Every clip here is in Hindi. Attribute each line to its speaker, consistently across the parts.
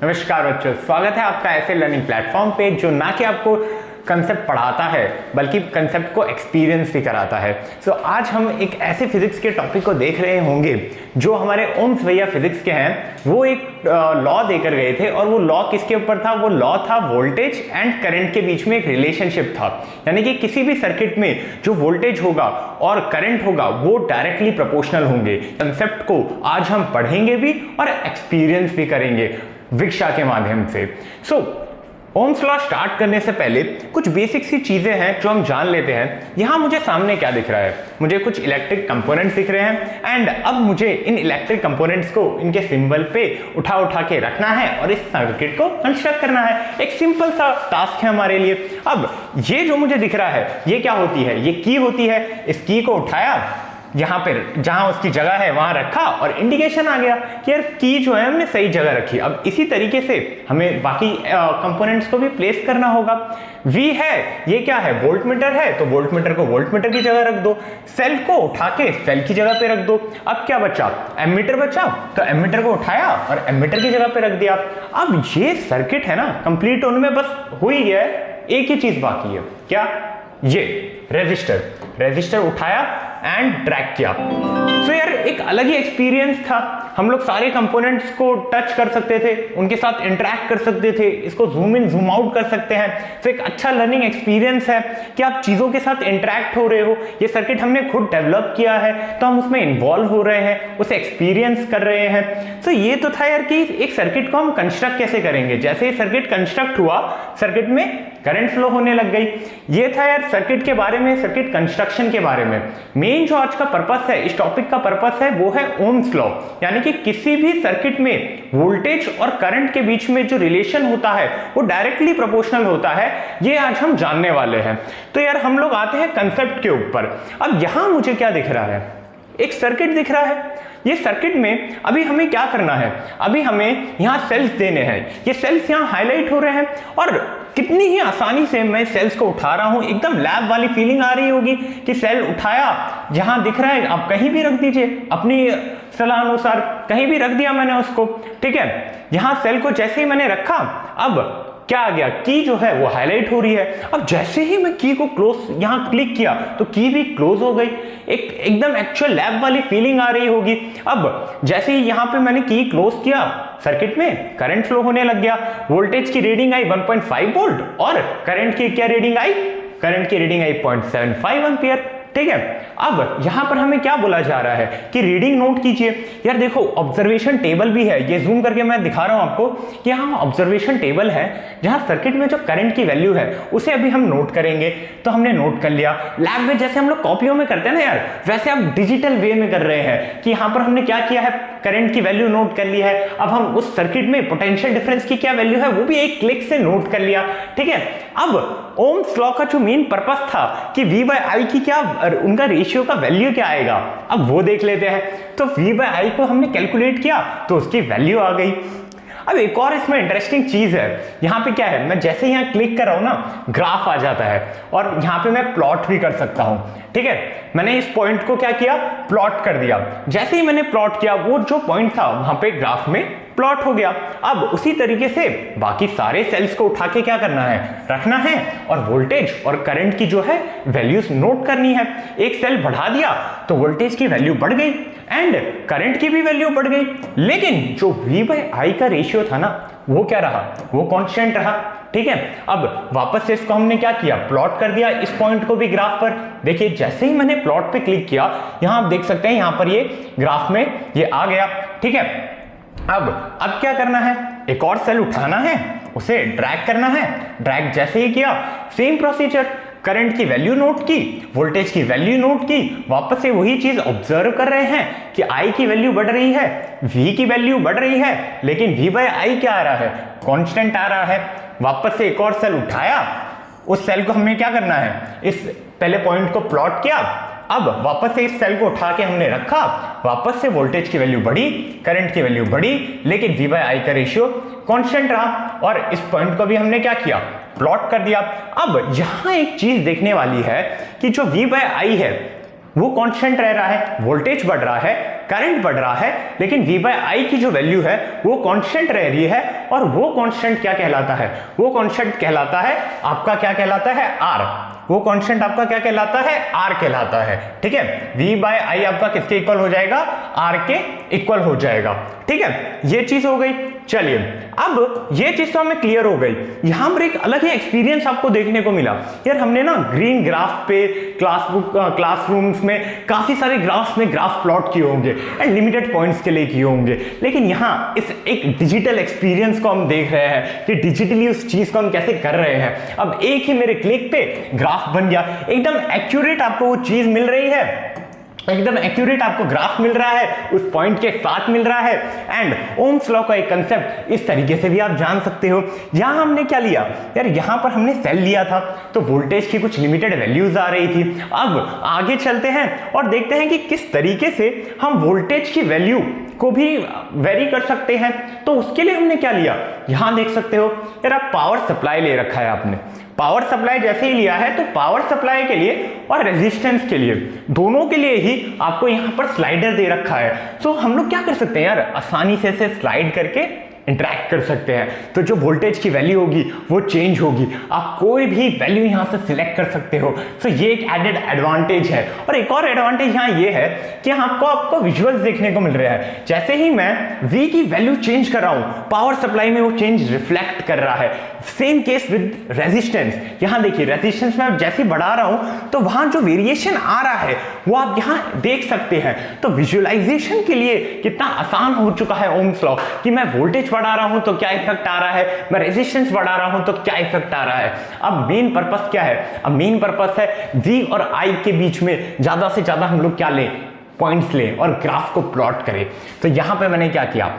Speaker 1: नमस्कार बच्चों, स्वागत है आपका ऐसे लर्निंग प्लेटफॉर्म पे जो ना कि आपको कंसेप्ट पढ़ाता है बल्कि कंसेप्ट को एक्सपीरियंस भी कराता है। आज हम एक ऐसे फिजिक्स के टॉपिक को देख रहे होंगे जो हमारे ओम्स भैया फिजिक्स के हैं। वो एक लॉ देकर गए थे और वो लॉ किसके ऊपर था? वो लॉ था वोल्टेज एंड करंट के बीच में एक रिलेशनशिप था, यानी कि किसी भी सर्किट में जो वोल्टेज होगा और करंट होगा वो डायरेक्टली प्रोपोर्शनल होंगे। कंसेप्ट को आज हम पढ़ेंगे भी और एक्सपीरियंस भी करेंगे विकशा के माध्यम से। ओम्स लॉ स्टार्ट करने से पहले कुछ बेसिक सी चीजें हैं जो हम जान लेते हैं। यहां मुझे सामने क्या दिख रहा है? मुझे कुछ इलेक्ट्रिक कंपोनेंट्स दिख रहे हैं एंड अब मुझे इन इलेक्ट्रिक कंपोनेंट्स को इनके सिंबल पे उठा के रखना है और इस सर्किट को कंस्ट्रक्ट करना है। एक सिंपल सा टास्क है हमारे लिए। अब ये जो मुझे दिख रहा है ये क्या होती है? ये की होती है। इस की को उठाया, यहाँ पर जहां उसकी जगह है वहां रखा और इंडिकेशन आ गया कि यार की जो है हमने सही जगह रखी। अब इसी तरीके से हमें बाकी कंपोनेंट्स को भी प्लेस करना होगा। V है, ये क्या है? वोल्ट मीटर है, तो वोल्ट मीटर को वोल्ट मीटर की जगह रख दो। सेल को उठा के सेल की जगह पे रख दो। अब क्या बचा? एमीटर बचा, तो एमीटर को उठाया और एमीटर की जगह पे रख दिया। अब ये सर्किट है ना कंप्लीट होने में बस हो ही गया है। एक ही चीज बाकी है, क्या? ये रेजिस्टर उठाया एंड ड्रैग किया। यार एक अलग ही एक्सपीरियंस था। हम लोग सारे कंपोनेंट्स को टच कर सकते थे, उनके साथ इंटरैक्ट कर सकते थे, इसको जूम इन जूम आउट कर सकते हैं। एक अच्छा लर्निंग एक्सपीरियंस है कि आप चीजों के साथ इंटरैक्ट हो रहे हो। ये सर्किट हमने खुद डेवलप किया है तो हम उसमें इन्वॉल्व हो रहे हैं, उसे एक्सपीरियंस कर रहे हैं। ये तो था यार कि एक सर्किट को हम कंस्ट्रक्ट कैसे करेंगे। जैसे ही सर्किट कंस्ट्रक्ट हुआ, सर्किट में करंट फ्लो होने लग गई। ये था यार सर्किट के बारे में, सर्किट कंस्ट्रक्शन के बारे में। मेन जो आज का पर्पस है, इस टॉपिक का पर्पस है, वो है ओम्स लॉ, यानी कि किसी भी सर्किट में वोल्टेज और करंट के बीच में जो रिलेशन होता है वो डायरेक्टली प्रोपोर्शनल होता है। ये आज हम जानने वाले हैं। तो यार हम लोग आते हैं कंसेप्ट के ऊपर। अब यहां मुझे क्या दिख रहा है? एक सर्किट दिख रहा है। ये सर्किट में अभी हमें क्या करना है? अभी हमें यहां सेल्स देने हैं। ये सेल्स यहां हाईलाइट हो रहे हैं और कितनी ही आसानी से मैं सेल्स को उठा रहा हूं। एकदम लैब वाली फीलिंग आ रही होगी कि सेल उठाया, जहां दिख रहा है आप कहीं भी रख दीजिए, अपनी सलाह अनुसार कहीं भी रख दिया मैंने उसको। ठीक है, यहां सेल को जैसे ही मैंने रखा, अब क्या आ गया? की जो है वो हाईलाइट हो रही है। अब जैसे ही मैं की को क्लोज यहां क्लिक किया तो की भी क्लोज हो गई। एकदम एक्चुअल लैब वाली फीलिंग आ रही होगी। अब जैसे ही यहां पे मैंने की क्लोज किया, सर्किट में करंट फ्लो होने लग गया। वोल्टेज की रीडिंग आई 1.5 वोल्ट और करंट की क्या रीडिंग आई? करंट की रीडिंग आई 0.75 एम्पियर। ठीक है, अब यहां पर हमें क्या बोला जा रहा है कि रीडिंग नोट कीजिए। यार देखो, ऑब्जर्वेशन टेबल भी है, ये जूम करके मैं दिखा रहा हूं आपको कि यहां ऑब्जर्वेशन टेबल है जहां सर्किट में जो करंट की वैल्यू है उसे अभी हम नोट करेंगे। तो हमने नोट कर लिया। लैब में जैसे हम लोग कॉपियों में करते हैं ना यार, वैसे आप डिजिटल वे में कर रहे हैं कि यहां पर हमने क्या किया है? करंट की वैल्यू नोट कर ली है। अब हम उस सर्किट में पोटेंशियल डिफरेंस की क्या वैल्यू है वो भी एक क्लिक से नोट कर लिया। ठीक है, अब ओम्स लॉ का जो मेन पर्पस था कि V/I की क्या, उनका रेशियो का वैल्यू क्या आएगा, अब वो देख लेते हैं। तो V/I को हमने कैलकुलेट किया तो उसकी वैल्यू आ गई। अब एक और इसमें इंटरेस्टिंग चीज है, यहाँ पे क्या है? मैं जैसे यहाँ क्लिक कर रहा हूं ना, ग्राफ आ जाता है और यहाँ पे मैं प्लॉट भी कर सकता हूं। ठीक है, मैंने इस पॉइंट को क्या किया? प्लॉट कर दिया। जैसे ही मैंने प्लॉट किया, वो जो पॉइंट था वहां पे ग्राफ में प्लॉट हो गया। अब उसी तरीके से बाकी सारे सेल्स को उठा के क्या करना है? रखना है और वोल्टेज और करंट की जो है वैल्यूज नोट करनी है। एक सेल बढ़ा दिया तो वोल्टेज की वैल्यू बढ़ गई एंड करंट की भी वैल्यू बढ़ गई, लेकिन जो V/I का रेशियो था ना वो क्या रहा? वो कांस्टेंट रहा। ठीक है, अब वापस से इसको हमने क्या किया? प्लॉट कर दिया इस पॉइंट को भी ग्राफ पर। देखिए, जैसे ही मैंने प्लॉट पे क्लिक किया, यहां आप देख सकते हैं यहां पर ये ग्राफ में ये आ गया। ठीक है, अब क्या करना है? एक और सेल उठाना है, उसे ड्रैग करना है। ड्रैग जैसे ही किया, सेम प्रोसीजर, करंट की वैल्यू नोट की, वोल्टेज की वैल्यू नोट की। वापस से वही चीज ऑब्जर्व कर रहे हैं कि I की वैल्यू बढ़ रही है, V की वैल्यू बढ़ रही है, लेकिन V/I क्या आ रहा है? कांस्टेंट आ रहा है। वापस से एक और सेल उठाया, उस सेल को हमें क्या करना है? इस पहले पॉइंट को प्लॉट किया। अब वापस से इस सेल को उठा के हमने रखा, वापस से वोल्टेज की वैल्यू बढ़ी, करंट की वैल्यू बढ़ी, लेकिन V/I का रेशियो कांस्टेंट रहा और इस पॉइंट को भी हमने क्या किया? प्लॉट कर दिया। अब यहां एक चीज देखने वाली है कि जो V/I है वो कांस्टेंट रह रहा है, वोल्टेज बढ़ रहा है, करंट बढ़ रहा है लेकिन V बाय I की जो वैल्यू है वो कांस्टेंट रह रही है, और वो कांस्टेंट क्या कहलाता है? वो कांस्टेंट कहलाता है आपका क्या कहलाता है? R। वो कांस्टेंट आपका क्या कहलाता है? R कहलाता है। ठीक है, V बाय I आपका किसके इक्वल हो जाएगा? R के इक्वल हो जाएगा। ठीक है, ये चीज हो गई। चलिए, अब ये चीज तो हमें क्लियर हो गई। यहां पर एक अलग ही एक्सपीरियंस आपको देखने को मिला यार। हमने ना ग्रीन ग्राफ पे क्लासरूम्स में काफी सारे ग्राफ्स में ग्राफ प्लॉट किए होंगे एंड लिमिटेड पॉइंट्स के लिए किए होंगे, लेकिन यहाँ इस एक डिजिटल एक्सपीरियंस को हम देख रहे हैं कि डिजिटली उस चीज को हम कैसे कर रहे हैं। अब एक ही मेरे क्लिक पे ग्राफ बन गया, एकदम एक्यूरेट आपको वो चीज मिल रही है, एकदम एक्यूरेट आपको ग्राफ मिल रहा है, उस पॉइंट के साथ मिल रहा है। एंड ओम्स लॉ का एक कंसेप्ट इस तरीके से भी आप जान सकते हो। यहां हमने क्या लिया यार? यहां पर हमने सेल लिया था तो वोल्टेज की कुछ लिमिटेड वैल्यूज आ रही थी। अब आगे चलते हैं और देखते हैं कि किस तरीके से हम वोल्टेज की वैल्यू को भी वेरी कर सकते हैं। तो उसके लिए हमने क्या लिया, यहां देख सकते हो यार, आप पावर सप्लाई ले रखा है आपने। पावर सप्लाई जैसे ही लिया है तो पावर सप्लाई के लिए और रेजिस्टेंस के लिए, दोनों के लिए ही आपको यहां पर स्लाइडर दे रखा है। सो हम लोग क्या कर सकते हैं यार, आसानी से इसे स्लाइड करके इंटरैक्ट कर सकते हैं। तो जो वोल्टेज की वैल्यू होगी वो चेंज होगी, आप कोई भी वैल्यू यहां से सिलेक्ट कर सकते हो। सो ये एक एडेड एडवांटेज है। और एक और एडवांटेज यहां ये है कि आपको विजुअल्स देखने को मिल रहा है। जैसे ही मैं V की वैल्यू चेंज कर रहा हूं, पावर सप्लाई में वो चेंज रिफ्लेक्ट कर रहा है। Same case with resistance. यहां देखिए, रेजिस्टेंस में जैसे बढ़ा रहा हूं तो वहां जो वेरिएशन आ रहा है वो आप यहां देख सकते हैं। तो विजुअलाइजेशन के लिए कितना आसान हो चुका है ओम्स लॉ कि मैं वोल्टेज बढ़ा रहा हूं तो क्या इफेक्ट आ रहा है, मैं रेजिस्टेंस बढ़ा रहा हूं तो क्या इफेक्ट आ रहा है। अब मेन पर्पस क्या है? अब मेन पर्पस है V और I के बीच में ज्यादा से ज्यादा हम लोग क्या लें, पॉइंट्स लें और ग्राफ को प्लॉट करें। तो यहां पे मैंने क्या किया,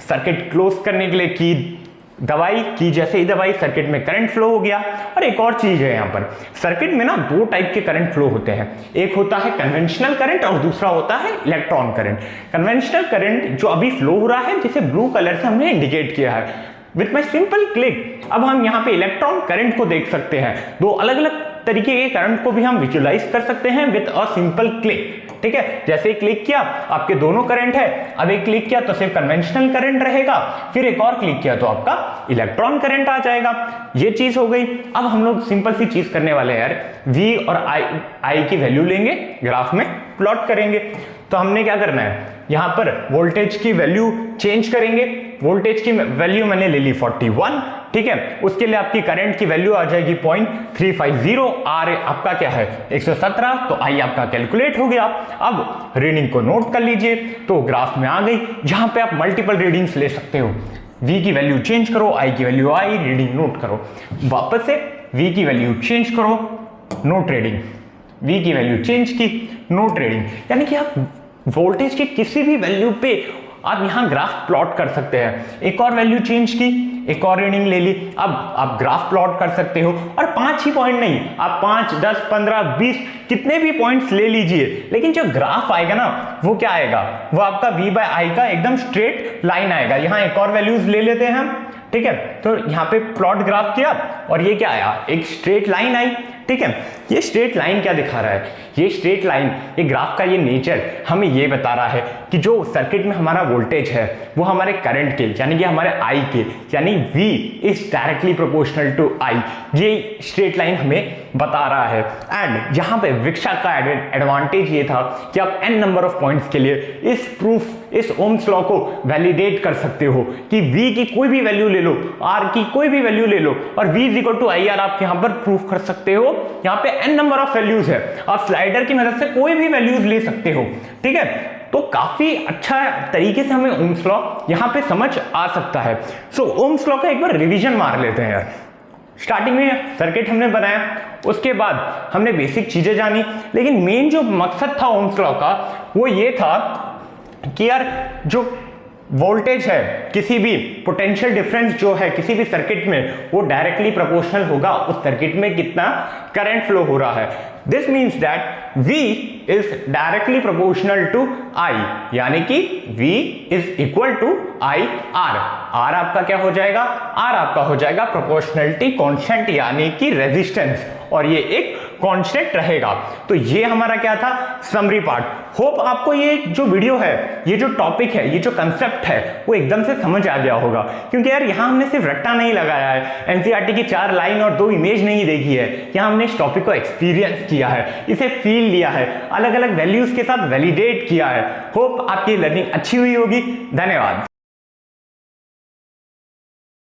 Speaker 1: सर्किट क्लोज करने के लिए की दवाई की, जैसे ही दवाई सर्किट में करंट फ्लो हो गया। और एक और चीज है यहां पर, सर्किट में ना दो टाइप के करंट फ्लो होते हैं, एक होता है कन्वेंशनल करंट और दूसरा होता है इलेक्ट्रॉन करंट। कन्वेंशनल करंट जो अभी फ्लो हो रहा है, जिसे ब्लू कलर से हमने इंडिकेट किया है, विथ माई सिंपल क्लिक अब हम यहाँ पे इलेक्ट्रॉन करंट को देख सकते हैं। दो अलग अलग तरीके के करंट को भी हम विजुअलाइज कर सकते हैं विथ अ सिंपल क्लिक। ठीक है, जैसे ही क्लिक किया आपके दोनों करंट है, अब एक क्लिक किया तो सिर्फ कन्वेंशनल करंट रहेगा, फिर एक और क्लिक किया तो आपका इलेक्ट्रॉन करंट आ जाएगा। ये चीज हो गई। अब हम लोग सिंपल सी चीज करने वाले हैं यार, V और I की वैल्यू लेंगे, ग्राफ में प्लॉट करेंगे। तो हमने क्या करना है, यहां पर वोल्टेज की वैल्यू चेंज करेंगे। वोल्टेज की वैल्यू मैंने ले ली 41, ठीक है। उसके लिए आपकी करंट की वैल्यू आ जाएगी 0.350, R आपका क्या है 117, तो I आपका कैलकुलेट हो गया। अब रीडिंग को नोट कर लीजिए, तो ग्राफ में आ गई, जहां पे आप मल्टीपल रीडिंग्स ले सकते हो। V की वैल्यू चेंज करो, I की वैल्यू आई, रीडिंग नोट करो। वापस से V की वैल्यू चेंज करो, नोट रीडिंग। V की वैल्यू चेंज की, नोट रीडिंग। यानी कि आप वोल्टेज की किसी भी वैल्यू पे आप यहां ग्राफ प्लॉट कर सकते हैं। एक और वैल्यू चेंज की, एक और रीडिंग ले ली, अब आप ग्राफ प्लॉट कर सकते हो। और 5 ही पॉइंट नहीं, आप 5, 10, 15, 20 कितने भी पॉइंट्स ले लीजिए, लेकिन जो ग्राफ आएगा ना वो क्या आएगा, वो आपका V बाय I का एकदम स्ट्रेट लाइन आएगा। यहां एक और वैल्यूज ले लेते हैं हम, ठीक है। तो यहां पे प्लॉट ग्राफ किया और ये क्या आया, एक स्ट्रेट लाइन आई, ठीक है। ये स्ट्रेट लाइन क्या दिखा रहा है, ये स्ट्रेट लाइन, ये ग्राफ का ये नेचर हमें ये बता रहा है कि जो सर्किट में हमारा वोल्टेज है वो हमारे करंट के यानी कि हमारे I के यानी V is directly proportional to I, ये स्ट्रेट लाइन हमें बता रहा है। एंड यहाँ पे विकशा का एडवांटेज ये था कि आप n नंबर ऑफ पॉइंट्स के लिए इस प्रूफ, इस ओम्स लॉ को वैलिडेट कर सकते हो कि V की कोई भी वैल्यू ले लो, R की कोई भी वैल्यू ले लो और V is equal to IR आप यहाँ पर प्रूफ कर सकते हो। यहाँ पे n नंबर ऑफ वैल्यूज है, आप स्लाइडर की मदद से कोई भी वैल्यूज ले सकते हो, ठीक है। तो काफी अच्छा तरीके से हमें ओम्स लॉ यहाँ पे समझ आ सकता है। सो ओम्स लॉ का एक बार रिवीजन मार लेते हैं यार। स्टार्टिंग में सर्किट हमने बनाया, उसके बाद हमने बेसिक चीजें जानी, लेकिन मेन जो मकसद था ओम्स लॉ का वो ये था कि यार जो वोल्टेज है, किसी भी पोटेंशियल डिफरेंस जो है किसी भी सर्किट में, वो डायरेक्टली प्रोपोर्शनल होगा उस सर्किट में कितना करंट फ्लो हो रहा है। This means that V is directly proportional to I, यानी कि V is equal to IR। R आपका क्या हो जाएगा, R आपका हो जाएगा प्रोपोर्शनलिटी कांस्टेंट यानी कि रेजिस्टेंस, और ये एक कांस्टेंट रहेगा। तो ये हमारा क्या था, समरी पार्ट। होप आपको ये जो वीडियो है, ये जो टॉपिक है, ये जो कंसेप्ट है, वो एकदम से समझ आ गया होगा। क्योंकि यार यहाँ हमने सिर्फ रट्टा नहीं लगाया है, एनसीईआरटी की 4 लाइन और 2 इमेज नहीं देखी है, यहाँ हमने इस टॉपिक को एक्सपीरियंस किया है, इसे फील लिया है, अलग अलग वैल्यूज के साथ वैलिडेट किया है। होप आपकी लर्निंग अच्छी हुई होगी। धन्यवाद।